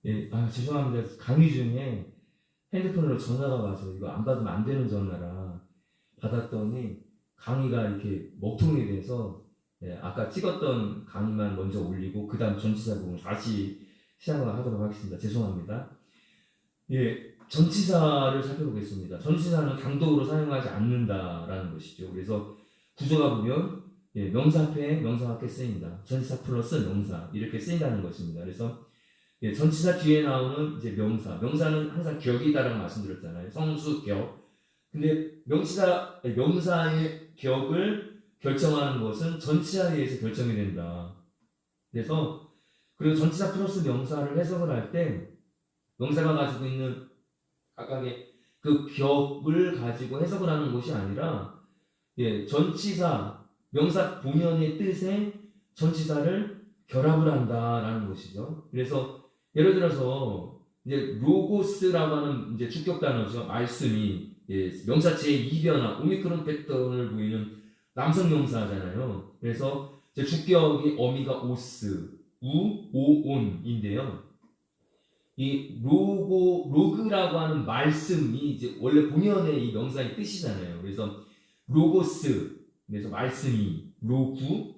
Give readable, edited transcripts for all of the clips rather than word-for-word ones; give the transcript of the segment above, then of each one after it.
예, 죄송합니다. 강의 중에 핸드폰으로 전화가 와서 이거 안 받으면 안 되는 전화라 받았더니 강의가 이렇게 먹통이 돼서 아까 찍었던 강의만 먼저 올리고 그 다음 전치사 부분 다시 시작을 하도록 하겠습니다. 죄송합니다. 예, 전치사를 살펴보겠습니다. 전치사는 단독으로 사용하지 않는다라는 것이죠. 그래서 구조가 보면 명사 앞에 명사가 꽤 쓰인다. 전치사 플러스 명사 이렇게 쓰인다는 것입니다. 그래서 전치사 뒤에 나오는 이제 명사는 항상 격이다라고 말씀드렸잖아요. 성수, 격. 근데 명사의 격을 결정하는 것은 전치사에 의해서 결정이 된다. 그래서 그리고 전치사 플러스 명사를 해석을 할 때 명사가 가지고 있는 각각의 그 격을 가지고 해석을 하는 것이 아니라 전치사 명사 본연의 뜻에 전치사를 결합을 한다라는 것이죠. 그래서 예를 들어서 이제 로고스라고 하는 이제 주격 단어죠. 말씀이 명사 제2변화 오미크론 패턴을 보이는 남성 명사잖아요. 그래서 이제 주격이 어미가 오스, 오온인데요. 이 로그라고 하는 말씀이 이제 원래 본연의 이 명사의 뜻이잖아요. 그래서 로고스, 그래서 말씀이, 로구,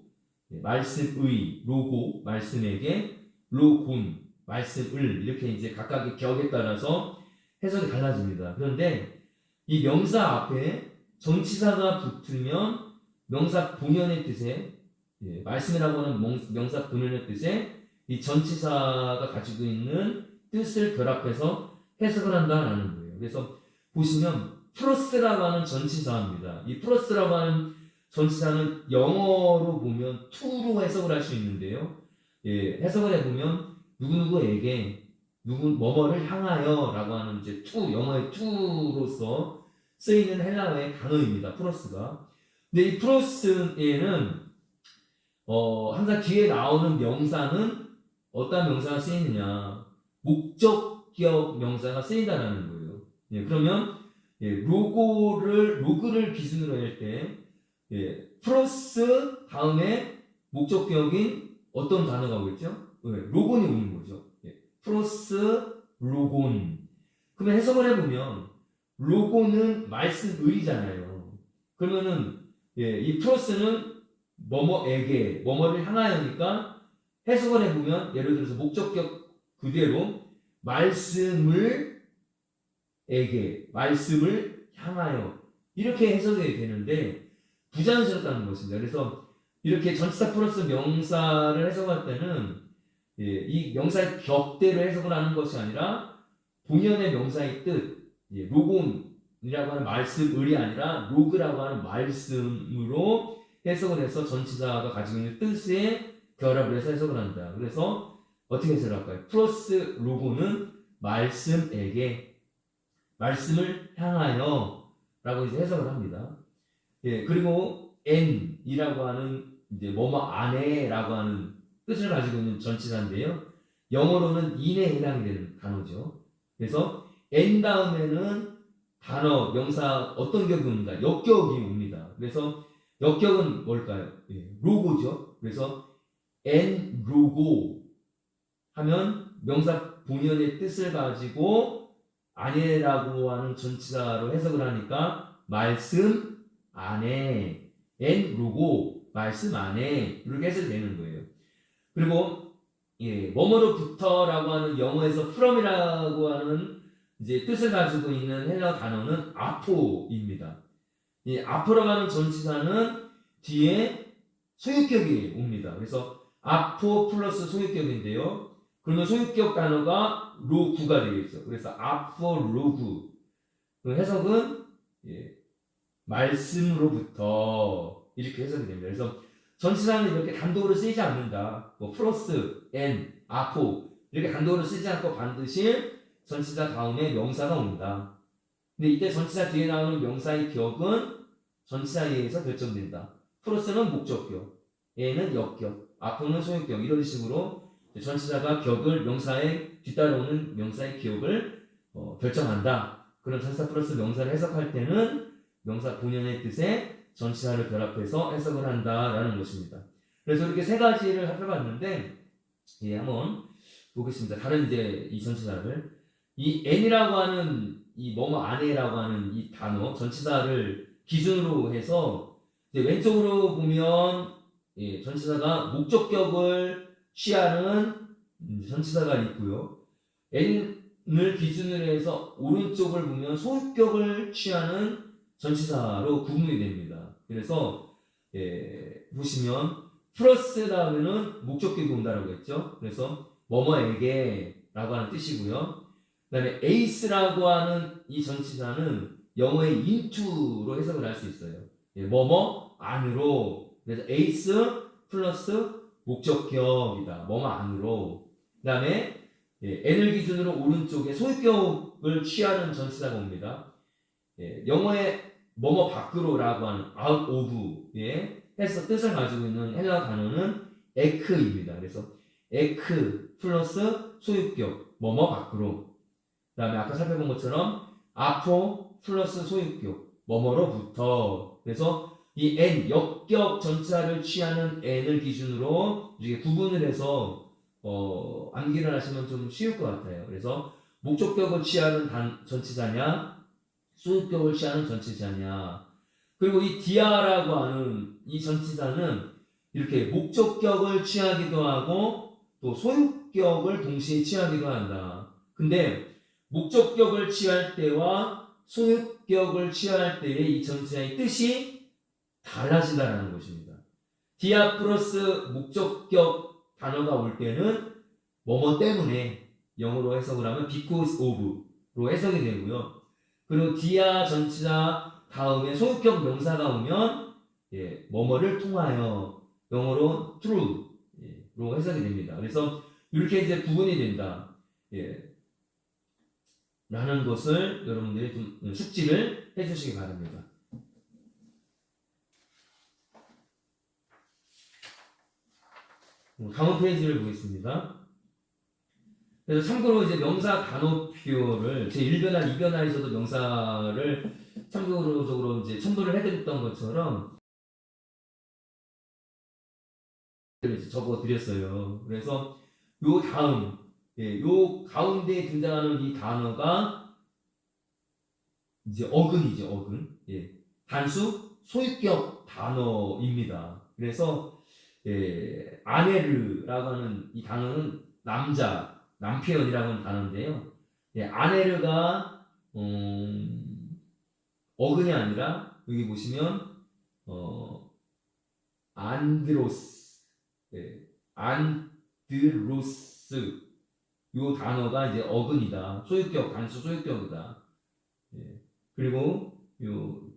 말씀의, 로고, 말씀에게, 로곤, 말씀을 이렇게 이제 각각의 격에 따라서 해석이 달라집니다. 그런데 이 명사 앞에 전치사가 붙으면 명사 본연의 뜻에 말씀이라고 하는 명사 본연의 뜻에 이 전치사가 가지고 있는 뜻을 결합해서 해석을 한다는 거예요. 그래서 보시면 플러스라고 하는 전치사입니다. 이 플러스라고 하는 전치사는 영어로 보면 to로 해석을 할 수 있는데요. 해석을 해보면 누구누구에게 뭐뭐를 향하여 라고 하는 이제 영어의 to로서 쓰이는 헬라어의 단어입니다. 플러스가. 근데 이 플러스에는 항상 뒤에 나오는 명사는 어떤 명사가 쓰이느냐, 목적격 명사가 쓰인다는 거예요. 그러면 로그를 기준으로 할 때 플러스 다음에 목적격인 어떤 단어가 오겠죠? 로곤이 오는 거죠. 플러스 로곤. 그러면 해석을 해보면 로곤은 말씀을이잖아요. 그러면은 이 플러스는 뭐뭐에게 뭐뭐를 향하여니까 해석을 해보면 예를 들어서 목적격 그대로 말씀을 향하여 이렇게 해석이 되는데 부자연스럽다는 것입니다. 그래서 이렇게 전치사 플러스 명사를 해석할 때는 이 명사의 격대로 해석을 하는 것이 아니라 본연의 명사의 뜻, 로곤이라고 하는 말씀을이 아니라 로그라고 하는 말씀으로 해석을 해서 전치사가 가지고 있는 뜻에 결합을 해서 해석을 한다. 그래서 어떻게 해석을 할까요? 플러스 로고는 말씀에게, 말씀을 향하여 라고 이제 해석을 합니다. 그리고 n이라고 하는 이제 뭐뭐 안에라고 하는 뜻을 가지고 있는 전치사인데요. 영어로는 in에 해당이 되는 단어죠. 그래서 n 다음에는 단어, 명사 어떤 격이 옵니다. 역격이 옵니다. 그래서 역격은 뭘까요? 로고죠. 그래서 n 로고 하면 명사 본연의 뜻을 가지고 안에라고 하는 전치사로 해석을 하니까 말씀 안에 n 로고 말씀 안에 이렇게 해석이 되는 거예요. 그리고 뭐뭐로부터라고 하는 영어에서 from이라고 하는 이제 뜻을 가지고 있는 헬라어 단어는 아포입니다. 이 아포라고 하는 전치사는 뒤에 소유격이 옵니다. 그래서 아포 플러스 소유격인데요. 그러면 소유격 단어가 로구가 되겠죠. 그래서 아포 로구. 그 해석은 말씀으로부터 이렇게 해석이 됩니다. 그래서 전치사는 이렇게 단독으로 쓰이지 않는다. 플러스, n, 아포 이렇게 단독으로 쓰지 않고 반드시 전치사 다음에 명사가 옵니다. 근데 이때 전치사 뒤에 나오는 명사의 격은 전치사에 의해서 결정된다. 플러스는 목적격, n은 역격, 아포는 소유격 이런 식으로 전치사가 격을 명사에 뒤따라오는 명사의 기억을 결정한다. 그런 전치사 플러스 명사를 해석할 때는 명사 본연의 뜻에 전치사를 결합해서 해석을 한다라는 것입니다. 그래서 이렇게 세 가지를 살펴봤는데 한번 보겠습니다. 다른 이제 이 전치사를 이 n이라고 하는 이 뭐뭐 안에라고 하는 이 단어 전치사를 기준으로 해서 이제 왼쪽으로 보면 예, 전치사가 목적격을 취하는 전치사가 있고요. n을 기준으로 해서 오른쪽을 보면 소유격을 취하는 전치사로 구분이 됩니다. 그래서 예, 보시면 플러스 다음에는 목적격이 온다라고 했죠. 그래서 뭐뭐에게 라고 하는 뜻이고요. 그 다음에 ace라고 하는 이 전치사는 영어의 into로 해석을 할 수 있어요. 예, 뭐뭐 안으로. 그래서 ace 플러스 목적격이다. 뭐뭐 안으로. 그 다음에 예, n을 기준으로 오른쪽에 소유격을 취하는 전치사가 옵니다. 예, 영어의 뭐뭐 밖으로라고 하는 out of에 해서 뜻을 가지고 있는 헬라어 단어는 에크입니다. 그래서 에크 플러스 소유격 뭐뭐 밖으로. 그 다음에 아까 살펴본 것처럼 아포 플러스 소유격 뭐뭐로부터. 그래서 이 n 역격 전치사를 취하는 n을 기준으로 이렇게 구분을 해서 암기를 하시면 좀 쉬울 것 같아요. 그래서 목적격을 취하는 전치사냐 소유격을 취하는 전치사냐. 그리고 이 디아라고 하는 이 전치사는 이렇게 목적격을 취하기도 하고 또 소유격을 동시에 취하기도 한다. 근데 목적격을 취할 때와 소유격을 취할 때의 이 전치사의 뜻이 달라진다는 것입니다. 디아 플러스 목적격 단어가 올 때는 뭐뭐 때문에 영어로 해석을 하면 because of로 해석이 되고요. 그리고 디아 전치사 다음에 소유격 명사가 오면 예, 뭐뭐를 통하여 영어로 through로 해석이 됩니다. 그래서 이렇게 이제 구분이 된다. 예, 라는 것을 여러분들이 좀 숙지를 해주시기 바랍니다. 다음 페이지를 보겠습니다. 그래서 참고로 이제 명사 단어표를 제 1변화, 2변화에서도 명사를 참고적으로 이제 첨부를 해드렸던 것처럼 적어 드렸어요. 그래서 요 다음, 예, 요 가운데 등장하는 이 단어가 이제 어근이죠, 어근. 예, 단수 소유격 단어입니다. 그래서 예, 아네르라고 하는 이 단어는 남편이라고 하는 단어인데요. 예, 아네르가 어근이 아니라 여기 보시면 안드로스, 예, 안드로스 요 단어가 이제 어근이다. 소유격, 단수 소유격이다. 예, 그리고 요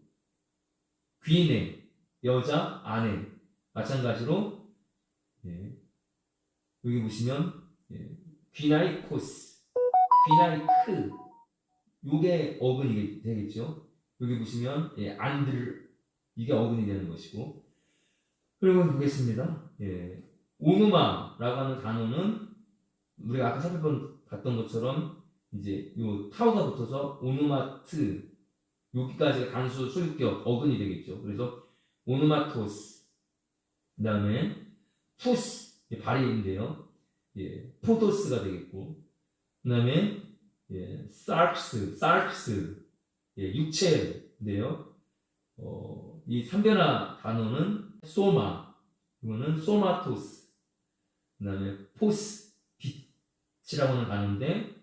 귀네, 여자, 아내 마찬가지로 예, 여기 보시면 예, 귀나이코스, 귀나이크 요게 어근이 되겠죠. 여기 보시면 예, 안들 이게 어근이 되는 것이고 그리고 보겠습니다. 예, 오누마라고 하는 단어는 우리가 아까 봤던 것처럼 이제 요 타오가 붙어서 오누마트 여기까지가 단수 소유격 어근이 되겠죠. 그래서 오누마토스 그 다음에 푸스 발이인데요. 예, 포도스가 되겠고 그 다음에 예, sarx 예, 육체인데요. 이 3변화 단어는 소마 이거는 소마토스 그 다음에 포스 빛이라고 하는 단어인데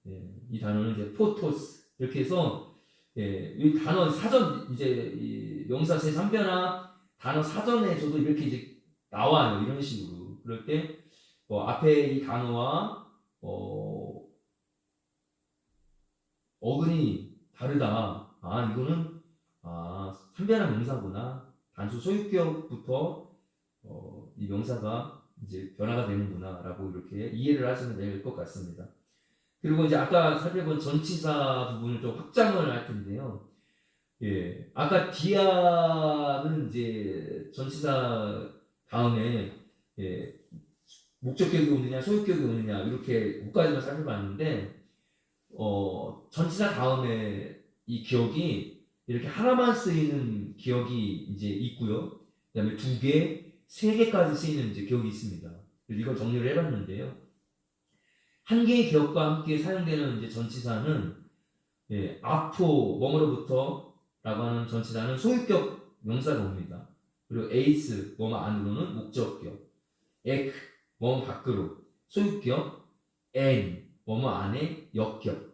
예, 이 단어는 이제 포토스 이렇게 해서 예, 이 단어 사전 이제 이 명사 제 3변화 단어 사전에서도 이렇게 이제 나와요. 이런 식으로. 그럴 때 앞에 이 단어와 어근이 다르다. 아, 이거는 3변화 명사구나. 단수 소유격부터 이 명사가 이제 변화가 되는구나라고 이렇게 이해를 하시면 될 것 같습니다. 그리고 이제 아까 살펴본 전치사 부분을 좀 확장을 할 텐데요. 예, 아까 디아는 이제 전치사 다음에 예, 목적격이 오느냐 소유격이 오느냐 이렇게 5가지만 살펴봤는데 전치사 다음에 이 기억이 이렇게 하나만 쓰이는 기억이 이제 있고요. 그다음에 2개, 3개까지 쓰이는 이제 기억이 있습니다. 그래서 이걸 정리를 해봤는데요. 한 개의 기억과 함께 사용되는 이제 전치사는 아포 뭐뭐로부터라고 하는 전치사는 소유격 명사가 옵니다. 그리고 에이스 뭐뭐 안으로는 목적격, 에크 뭐뭐 밖으로 소유격, 엔 뭐뭐 안에 역격,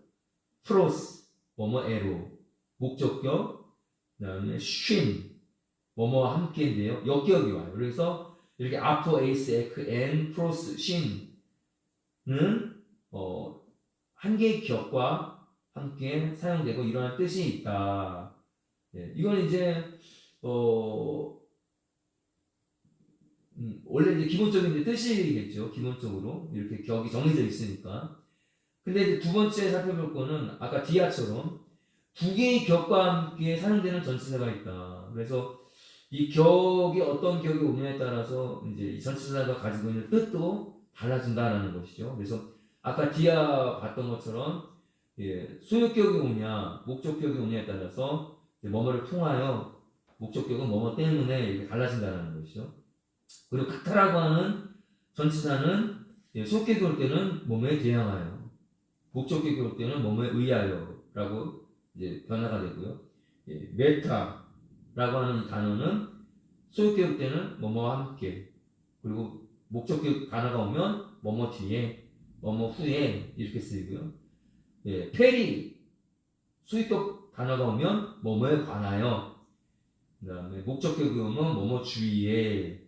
프로스 뭐뭐에로 목적격, 그다음에 쉰 뭐뭐와 함께인데요. 역격이 와요. 그래서 이렇게 아포, 에이스, 에크, 엔, 프로스, 쉰은 한 개의 기억과 함께 사용되고 이러한 뜻이 있다. 이건 이제 원래 이제 기본적인 이제 뜻이겠죠. 기본적으로 이렇게 격이 정해져 있으니까. 근데 이제 두 번째 살펴볼 거는 아까 디아처럼 두 개의 격과 함께 사용되는 전치사가 있다. 그래서 이 격이 어떤 격이 오느냐에 따라서 이제 이 전치사가 가지고 있는 뜻도 달라진다라는 것이죠. 그래서 아까 디아 봤던 것처럼 소유격이 오냐, 목적격이 오냐에 따라서 뭐뭐를 통하여 목적격은 뭐뭐 때문에 이렇게 달라진다는 것이죠. 그리고 카타라고 하는 전치사는 소유격이 올 때는 뭐뭐에 대항하여, 목적격이 올 때는 뭐뭐에 의하여라고 이제 변화가 되고요. 메타라고 하는 이 단어는 소유격 올 때는 뭐뭐와 함께, 그리고 목적격 단어가 오면 뭐뭐 뒤에, 뭐뭐 후에 이렇게 쓰이고요. 페리 소유격 단어가 오면 뭐뭐에 관하여, 그 다음에 목적격이 오면 뭐뭐 주위에,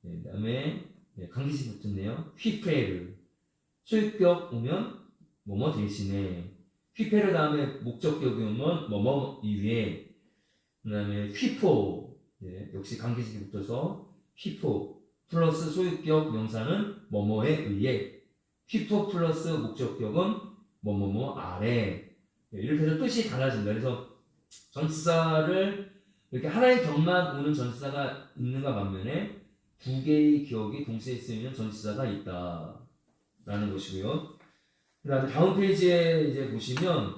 그 다음에 강기식 붙었네요. 휘페르 소유격 오면 뭐뭐 대신에, 휘페르 다음에 목적격이 오면 뭐뭐 이외에, 그 다음에 휘포 역시 강기식이 붙어서 휘포 플러스 소유격 명사는 뭐뭐에 의해, 휘포 플러스 목적격은 뭐뭐뭐 아래, 이렇게 해서 뜻이 달라진다. 그래서 전치사를 이렇게 하나의 격만 오는 전치사가 있는가 반면에 두 개의 기억이 동시에 쓰이는 전치사가 있다라는 것이고요. 그다음에 다음 페이지에 이제 보시면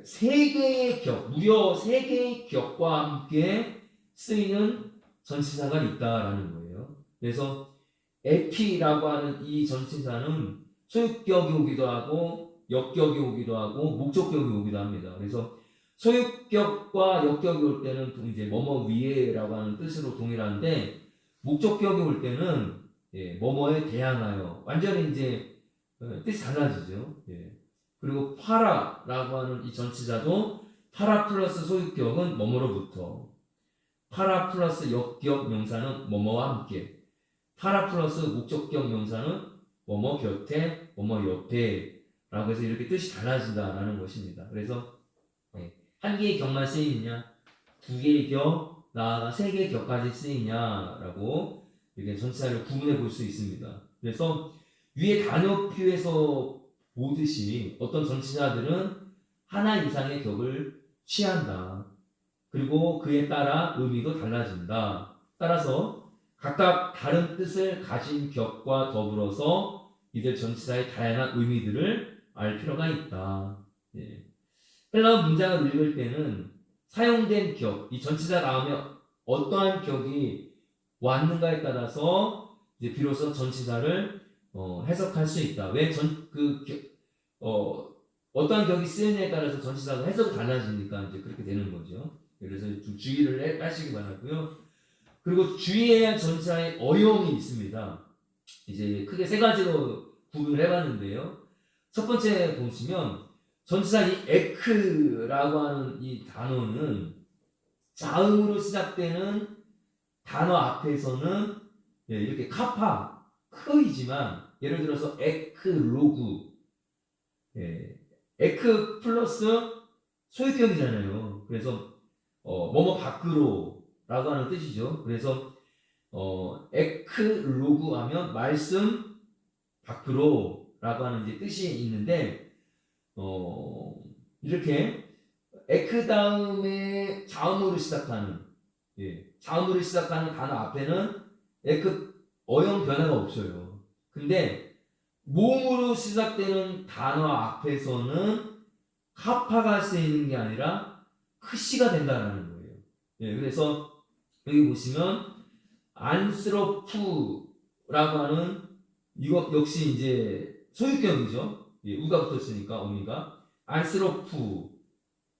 세 개의 격, 무려 세 개의 격과 함께 쓰이는 전치사가 있다라는 거예요. 그래서 에피라고 하는 이 전치사는 소유격이 오기도 하고 역격이 오기도 하고 목적격이 오기도 합니다. 그래서 소유격과 역격이 올 때는 이제 뭐뭐 위에라고 하는 뜻으로 동일한데, 목적격이 올 때는 뭐뭐에 대항하여 완전히 이제 뜻이 달라지죠. 그리고 파라라고 하는 이 전치사도 파라 플러스 소유격은 뭐뭐로부터, 파라 플러스 역격 명사는 뭐뭐와 함께, 파라 플러스 목적격 명사는 뭐뭐 곁에, 뭐뭐 옆에 라고 해서 이렇게 뜻이 달라진다라는 것입니다. 그래서 한 개의 격만 쓰이느냐, 두 개의 격, 나아가 세 개의 격까지 쓰이냐라고 이렇게 전치사를 구분해 볼 수 있습니다. 그래서 위에 단어표에서 보듯이 어떤 전치사들은 하나 이상의 격을 취한다. 그리고 그에 따라 의미도 달라진다. 따라서 각각 다른 뜻을 가진 격과 더불어서 이들 전치사의 다양한 의미들을 알 필요가 있다. 헬라어 문장을 읽을 때는 사용된 격, 이 전치사 다음에 어떠한 격이 왔는가에 따라서 이제 비로소 전치사를 해석할 수 있다. 왜 어떠한 격이 쓰이느냐에 따라서 전치사가 해석이 달라지니까 이제 그렇게 되는 거죠. 그래서 좀 주의를 하시기 바라고요. 그리고 주의해야 할 전치사의 어용이 있습니다. 이제 크게 세 가지로 구분을 해봤는데요. 첫 번째 보시면 전치사 이 에크라고 하는 이 단어는 자음으로 시작되는 단어 앞에서는 이렇게 카파 크이지만, 예를 들어서 에크로그, 에크 플러스 소유격이잖아요. 그래서 뭐뭐 밖으로 라고 하는 뜻이죠. 그래서 에크로그 하면 말씀 밖으로 라고 하는 이제 뜻이 있는데, 이렇게 에크 다음에 자음으로 시작하는 단어 앞에는 에크 어용 변화가 없어요. 근데 모음으로 시작되는 단어 앞에서는 카파가 쓰이는 게 아니라 크시가 된다는 거예요. 그래서 여기 보시면 안스로프라고 하는 이것 역시 이제 소유격이죠. 예, 우가 붙었으니까 어미가. 안스로프,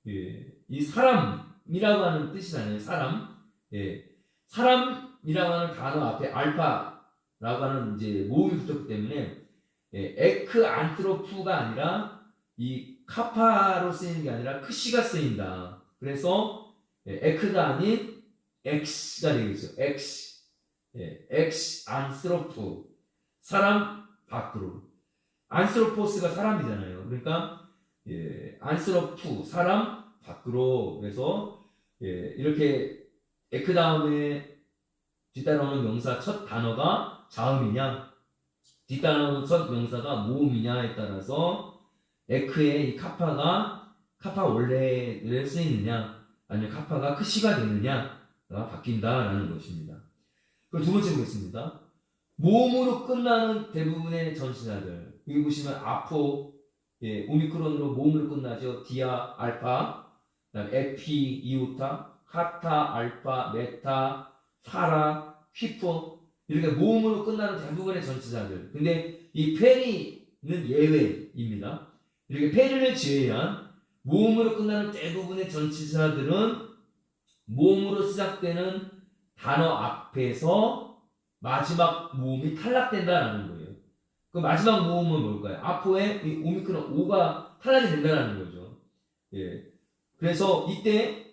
예, 이 사람이라고 하는 뜻이잖아요. 사람. 예, 사람이라고 하는 단어 앞에 알파라고 하는 이제 모음이 붙었기 때문에 예, 에크 안트로프가 아니라 이 카파로 쓰이는 게 아니라 크시가 쓰인다. 그래서 예, 에크가 아닌 엑스가 되겠죠. 엑스. 예, 엑스 안스로프. 사람 밖으로. 안스로포스가 사람이잖아요. 그러니까 예, 안스로프 사람 밖으로. 그래서 예, 이렇게 에크 다음에 뒤따라오는 명사 첫 단어가 자음이냐 뒤따라오는 첫 명사가 모음이냐에 따라서 에크의 이 카파 원래를 쓰이느냐 아니면 카파가 크시가 되느냐가 바뀐다라는 것입니다. 그리고 두 번째 보겠습니다. 모음으로 끝나는 대부분의 전치사들. 여기 보시면 아포, 예, 오미크론으로 모음으로 끝나죠. 디아, 알파, 그다음 에피, 이오타, 카타, 알파, 메타, 파라, 휘포 이렇게 모음으로 끝나는 대부분의 전치사들. 근데 이 페리는 예외입니다. 이렇게 페리를 제외한 모음으로 끝나는 대부분의 전치사들은 모음으로 시작되는 단어 앞에서 마지막 모음이 탈락된다라는 거예요. 그 마지막 모음은 뭘까요? 아포의 오미크론 오가 탈락이 된다라는 거죠. 예. 그래서 이때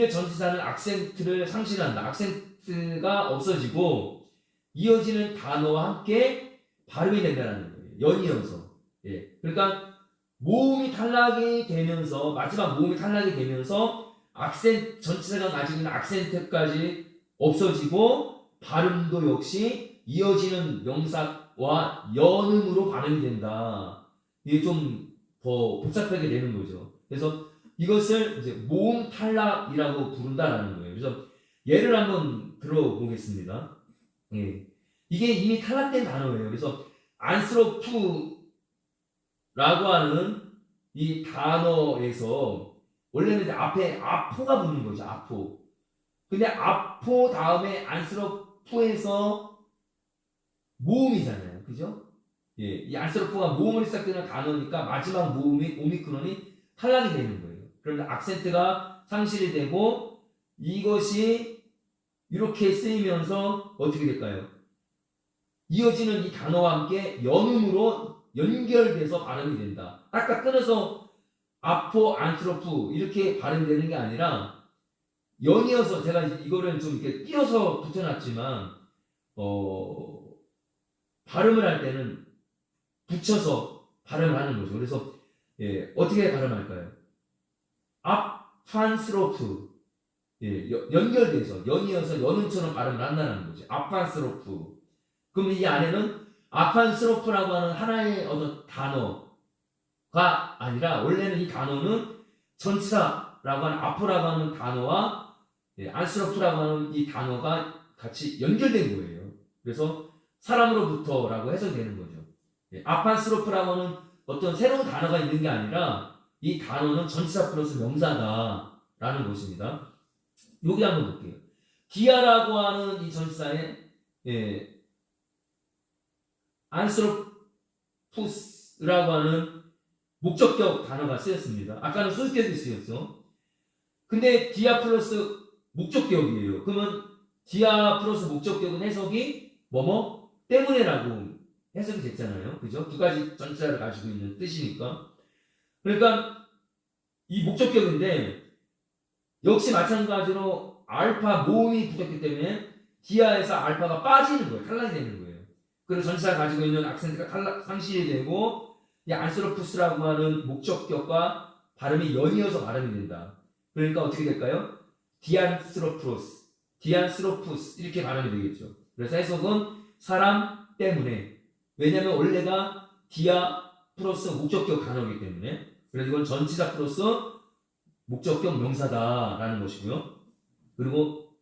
전치사는 악센트를 상실한다. 악센트가 없어지고 이어지는 단어와 함께 발음이 된다는 거예요. 연이어서. 예. 그러니까 모음이 탈락이 되면서 마지막 모음이 탈락이 되면서 전치사가 가지고 있는 악센트까지 없어지고 발음도 역시 이어지는 명사와 연음으로 발음이 된다. 이게 좀 더 복잡하게 되는 거죠. 그래서 이것을 이제 모음 탈락이라고 부른다라는 거예요. 그래서 예를 한번 들어보겠습니다. 예. 이게 이미 탈락된 단어예요. 그래서 안스로프라고 하는 이 단어에서 원래는 이제 앞에 아포가 붙는 거죠. 아포. 근데 아포 다음에 안스로프에서 모음이잖아요. 그죠? 예, 이 안스로프가 모음으로 시작되는 단어니까 마지막 모음이 오미크론이 탈락이 되는 거예요. 그런데 악센트가 상실이 되고 이것이 이렇게 쓰이면서 어떻게 될까요? 이어지는 이 단어와 함께 연음으로 연결돼서 발음이 된다. 아까 끊어서 아포 안트로프 이렇게 발음되는 게 아니라 연이어서 제가 이거를 좀 이렇게 띄어서 붙여놨지만 발음을 할 때는 붙여서 발음을 하는 거죠. 그래서 예, 어떻게 발음할까요? 아판스로프 예, 연결돼서 연이어서 연음처럼 발음을 한다는 거죠. 아판스로프. 그럼 이 안에는 아판스로프라고 하는 하나의 어떤 단어가 아니라 원래는 이 단어는 전치사라고 하는 아포라고 하는 단어와 예, 안스로프라고 하는 이 단어가 같이 연결된 거예요. 그래서 사람으로부터라고 해석되는 거죠. 예, 아판스로프라고 하는 어떤 새로운 단어가 있는 게 아니라 이 단어는 전치사 플러스 명사다라는 것입니다. 여기 한번 볼게요. 디아라고 하는 이 전치사에 예, 안스로푸스라고 하는 목적격 단어가 쓰였습니다. 아까는 소유격이 쓰였죠. 근데 디아 플러스 목적격이에요. 그러면 디아 플러스 목적격은 해석이 뭐뭐 때문에라고 해석이 됐잖아요. 그죠? 두 가지 전치사를 가지고 있는 뜻이니까. 그러니까 이 목적격인데 역시 마찬가지로 알파 모음이 붙었기 때문에 디아에서 알파가 빠지는 거예요. 탈락이 되는 거예요. 그래서 전치사가 가지고 있는 악센트가 상실이 되고 이 안스로푸스라고 하는 목적격과 발음이 연이어서 발음이 된다. 그러니까 어떻게 될까요? 디안스로푸스 이렇게 발음이 되겠죠. 그래서 해석은 사람 때문에 왜냐하면 원래가 디아 플러스 목적격 단어이기 때문에 그래서 이건 전치사 플러스 목적격 명사다라는 것이고요. 그리고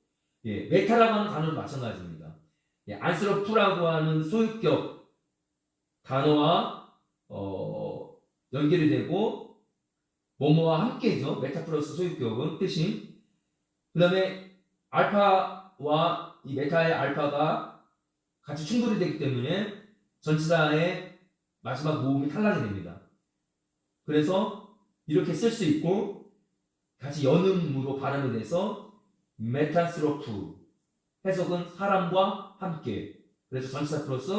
예, 메타라고 하는 단어도 마찬가지입니다. 예, 안스로프라고 하는 소유격 단어와 연결이 되고 뭐뭐와 함께죠. 메타 플러스 소유격은 뜻이. 그 다음에 알파와 이 메타의 알파가 같이 충돌이 되기 때문에 전치사의 마지막 모음이 탈락이 됩니다. 그래서 이렇게 쓸 수 있고 다시 연음으로 발음이 돼서 메탄스로프 해석은 사람과 함께 그래서 전치사 플러스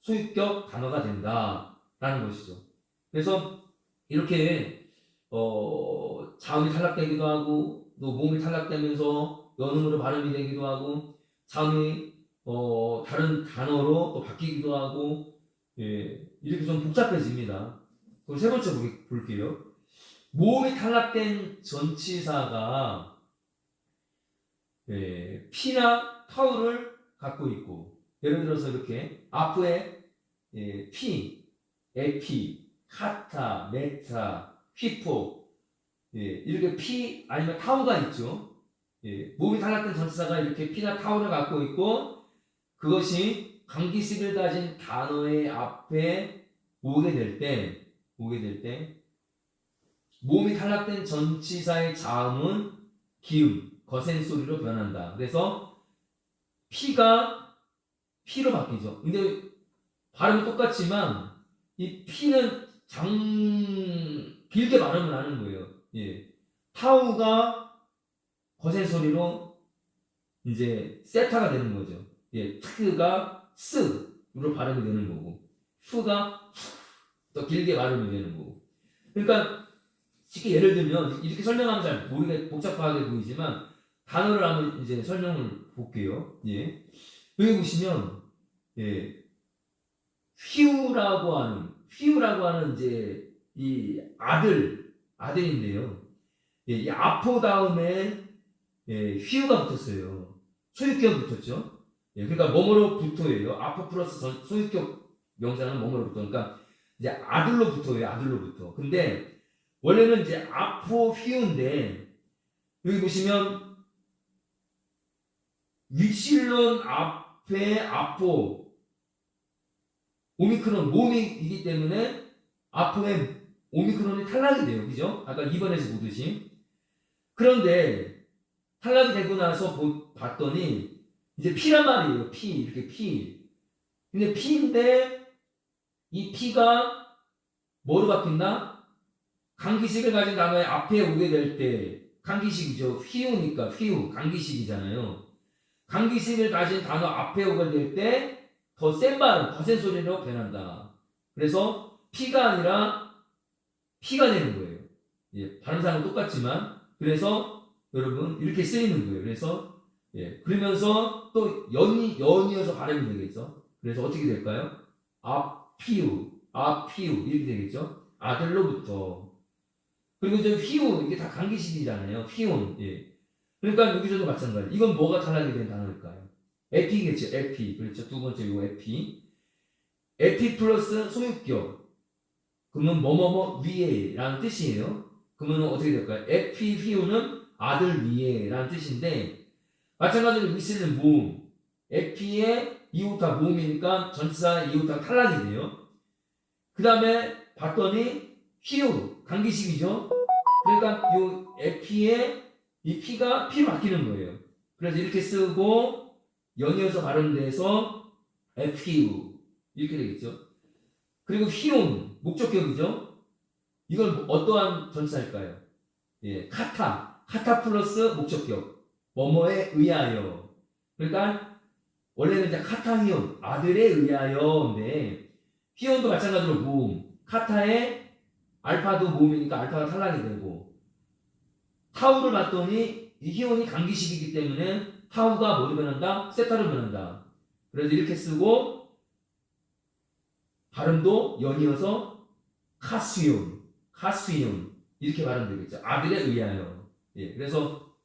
소유격 단어가 된다라는 것이죠. 그래서 이렇게 자음이 탈락되기도 하고 또 모음이 탈락되면서 연음으로 발음이 되기도 하고 자음이 다른 단어로 또 바뀌기도 하고 이렇게 좀 복잡해집니다. 그럼 세 번째 볼게요. 모음이 탈락된 전치사가 피나 타우를 갖고 있고 예를 들어서 이렇게 앞에 피, 에피, 카타, 메타, 휘포 이렇게 피 아니면 타우가 있죠. 모음이 탈락된 전치사가 이렇게 피나 타우를 갖고 있고 그것이 관기식을 가진 단어의 앞에 오게 될 때 모음이 탈락된 전치사의 자음은 기음, 거센 소리로 변한다. 그래서 피가 피로 바뀌죠. 근데 발음이 똑같지만 이 피는 길게 발음을 하는 거예요. 타우가 거센 소리로 이제 세타가 되는 거죠. 트가 스로 발음이 되는 거고, 푸가 더 길게 발음이 되는 거고. 그러니까 쉽게 예를 들면 이렇게 설명하면 잘 모르게 복잡하게 보이지만 단어를 한번 이제 설명을 볼게요. 여기 보시면 휘우라고 하는 이제 이 아들인데요. 이 아포 다음에 휘우가 붙었어요. 소유격 붙었죠. 그러니까 뭐뭐로부터예요. 아포 플러스 소유격 명사는 뭐뭐로부터. 그러니까 이제 아들로부터예요. 근데 원래는 이제 아포 휘우인데 여기 보시면 윕실론 앞에 아포 오미크론 모음이기 때문에 아포의 오미크론이 탈락이 돼요. 그죠? 아까 2번에서 보듯이. 그런데 탈락이 되고 나서 봤더니 이제 피란 말이에요. 이렇게 피. 근데 피인데 이 피가 뭐로 바뀐다? 강기식을 가진 단어의 앞에 오게 될 때 강기식이죠. 휘우니까 강기식이잖아요. 강기식을 가진 단어 앞에 오게 될 때 더 센 발음, 거센 소리로 변한다. 그래서 피가 아니라 피가 되는 거예요. 발음상은 똑같지만 그래서 여러분 이렇게 쓰이는 거예요. 그래서 그러면서 또 연이어서 발음이 되겠죠. 그래서 어떻게 될까요? 아피우 이렇게 되겠죠. 아들로부터. 그리고 저 휘우 이게 다 강기식이잖아요. 휘운. 그러니까 여기서도 마찬가지. 이건 뭐가 탈락이 된 단어일까요? 에피겠죠. 에피. 그렇죠. 두 번째 이거 에피. 에피 플러스 소유격. 그러면 뭐뭐뭐 위에 라는 뜻이에요. 그러면 어떻게 될까요? 에피 휘우는 아들 위에 라는 뜻인데 마찬가지로 위스는 모음. 에피의 이오타 모음이니까 전치사 이오타 탈락이 돼요. 그 다음에 봤더니 휘우 강기식이죠. 그러니까 이 에피의 이 피가 피로 바뀌는 거예요. 그래서 이렇게 쓰고 연이어서 발음돼서 에피우 이렇게 되겠죠. 그리고 휘온 목적격이죠. 이건 어떠한 전치사일까요? 카타 플러스 목적격 뭐뭐에 의하여. 그러니까 원래는 이제 카타 휘온 아들에 의하여인데 휘온도 마찬가지로 모음 카타의 알파도 모음이니까 알파가 탈락이 되고 타우를 봤더니 이 휘온이 강기식이기 때문에 타우가 뭐로 변한다? 세타로 변한다. 그래서 이렇게 쓰고 발음도 연이어서 카스용 이렇게 발음되겠죠. 아들에 의하여. 그래서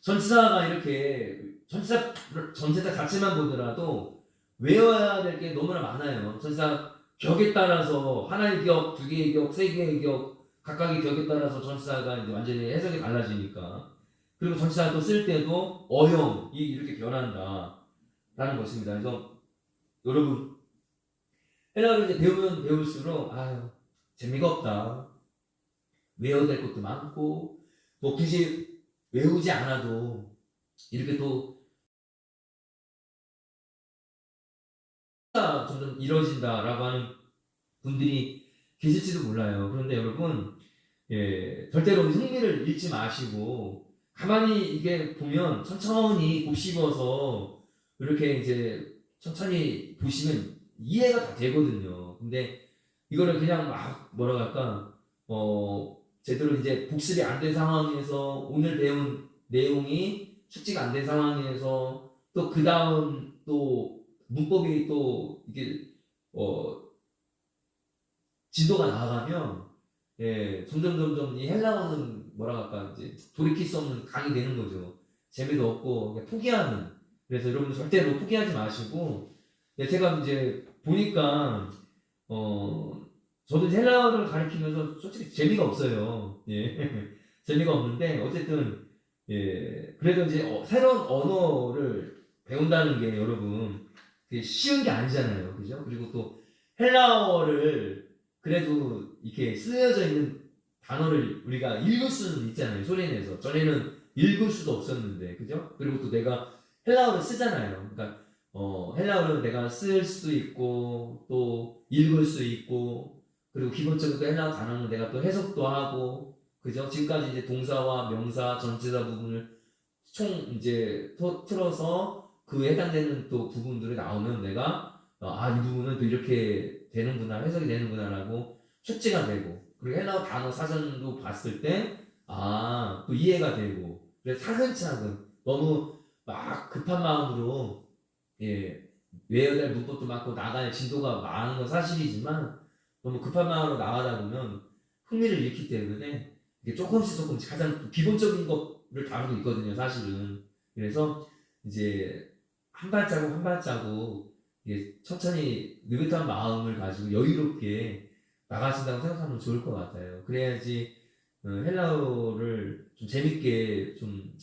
전치사가 이렇게 전치사 자체만 보더라도 외워야 될 게 너무나 많아요. 전치사 격에 따라서 하나의 격, 두 개의 격, 세 개의 격 각각의 격에 따라서 전치사가 이제 완전히 해석이 달라지니까. 그리고 전치사 또 쓸 때도 어형이 이렇게 변한다라는 것입니다. 그래서 여러분 헬라어를 이제 배우면 배울수록 재미가 없다. 외워야 될 것도 많고 뭐 굳이 외우지 않아도 이렇게 또 점점 이루어진다라고 하는 분들이 계실지도 몰라요. 그런데 여러분, 절대로 흥미를 잃지 마시고 가만히 이게 보면 천천히 곱씹어서 이렇게 이제 천천히 보시면 이해가 다 되거든요. 근데 이거를 그냥 막 뭐라 할까 제대로 이제 복습이 안 된 상황에서 오늘 배운 내용이 숙지가 안 된 상황에서 또 그 다음 또 문법이 또 이게 진도가 나아가면 점점 이 헬라어는 뭐라 할까 이제 돌이킬 수 없는 강이 되는 거죠. 재미도 없고 그냥 포기하는. 그래서 여러분들 절대로 포기하지 마시고 제가 이제 보니까 저도 이제 헬라어를 가르치면서 솔직히 재미가 없어요. 재미가 없는데 어쨌든 그래도 이제 새로운 언어를 배운다는 게 여러분 그게 쉬운 게 아니잖아요. 그죠? 그리고 또 헬라어를 그래도 이렇게 쓰여져 있는 단어를 우리가 읽을 수는 있잖아요. 소리내서. 전에는 읽을 수도 없었는데, 그죠? 그리고 또 내가 헬라어를 쓰잖아요. 그러니까 헬라어를 내가 쓸 수도 있고 또 읽을 수 있고 그리고 기본적으로 또 헬라어 단어는 내가 또 해석도 하고 그죠? 지금까지 이제 동사와 명사, 전치사 부분을 총 이제 틀어서 그 해당되는 또 부분들이 나오면 내가 이 부분은 또 이렇게 되는구나, 해석이 되는구나라고 숙지가 되고 그리고 헬라어 단어 사전도 봤을 때 또 이해가 되고 그래서 차근차근 너무 막 급한 마음으로 외워야 될 문법도 많고 나갈 진도가 많은 건 사실이지만 너무 급한 마음으로 나가다 보면 흥미를 잃기 때문에 이게 조금씩 가장 기본적인 것을 다루고 있거든요, 사실은. 그래서 이제 한 발자국 한 발자국 천천히 느긋한 마음을 가지고 여유롭게 나가신다고 생각하면 좋을 것 같아요. 그래야지 헬라어를 좀 재밌게 좀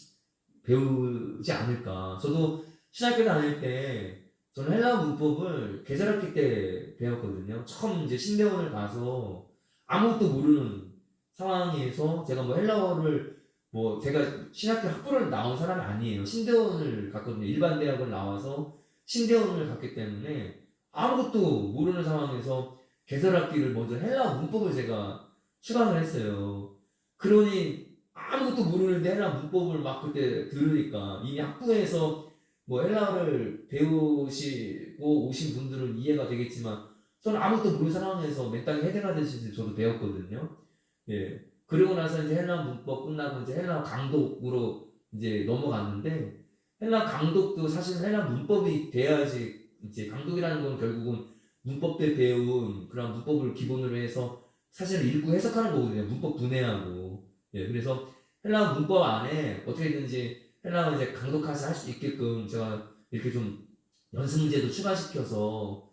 배우지 않을까. 저도 신학교 다닐 때 저는 헬라어 문법을 계절학기 때 배웠거든요. 처음 이제 신대원을 가서 아무것도 모르는 상황에서 제가 뭐 헬라어를 제가 신학교 학부를 나온 사람이 아니에요. 신대원을 갔거든요. 일반 대학을 나와서 신대원을 갔기 때문에 아무것도 모르는 상황에서 계절학기를 먼저 헬라어 문법을 제가 수강을 했어요. 그러니 아무것도 모르는데 헬라어 문법을 막 그때 들으니까 이미 학부에서 뭐 헬라어를 배우시고 오신 분들은 이해가 되겠지만 저는 아무것도 모르는 상황에서 맨땅에 헤딩하듯이 저도 배웠거든요. 그리고 나서 이제 헬라어 문법 끝나고 이제 헬라어 강독으로 이제 넘어갔는데 헬라어 강독도 사실 헬라어 문법이 돼야지 이제 강독이라는 건 결국은 문법 때 배운 그런 문법을 기본으로 해서 사실 읽고 해석하는 거거든요. 문법 분해하고. 그래서 헬라어 문법 안에 어떻게든지 헬라어 이제 강독해서 할 수 있게끔 제가 이렇게 좀 연습 문제도 추가시켜서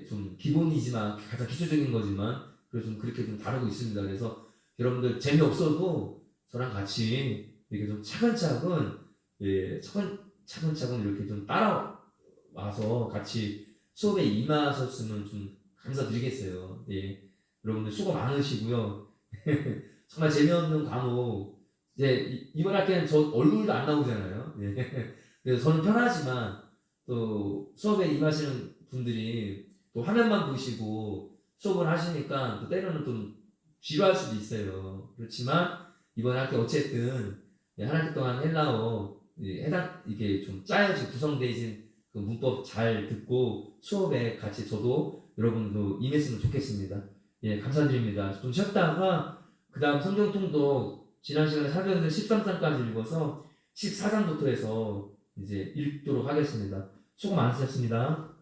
좀 기본이지만 가장 기초적인 거지만 그래서 좀 그렇게 좀 다루고 있습니다. 그래서 여러분들 재미없어도 저랑 같이 이렇게 좀 차근차근 차근차근 이렇게 좀 따라와서 같이 수업에 임하셨으면 좀 감사드리겠어요. 여러분들 수고 많으시고요. 정말 재미없는 과목 이제 이번 학기에는 저 얼굴도 안 나오잖아요. 그래서 저는 편하지만 또 수업에 임하시는 분들이 또 화면만 보시고 수업을 하시니까 또 때로는 좀 지루할 수도 있어요. 그렇지만 이번 학기 어쨌든 한 학기 동안 헬라어 이게 좀 짜여진 구성되어진 그 문법 잘 듣고 수업에 같이 저도 여러분도 임했으면 좋겠습니다. 감사드립니다. 좀 쉬었다가 그 다음 성경통독 지난 시간에 사도행전 13장까지 읽어서 14장부터 해서 이제 읽도록 하겠습니다. 수고 많으셨습니다.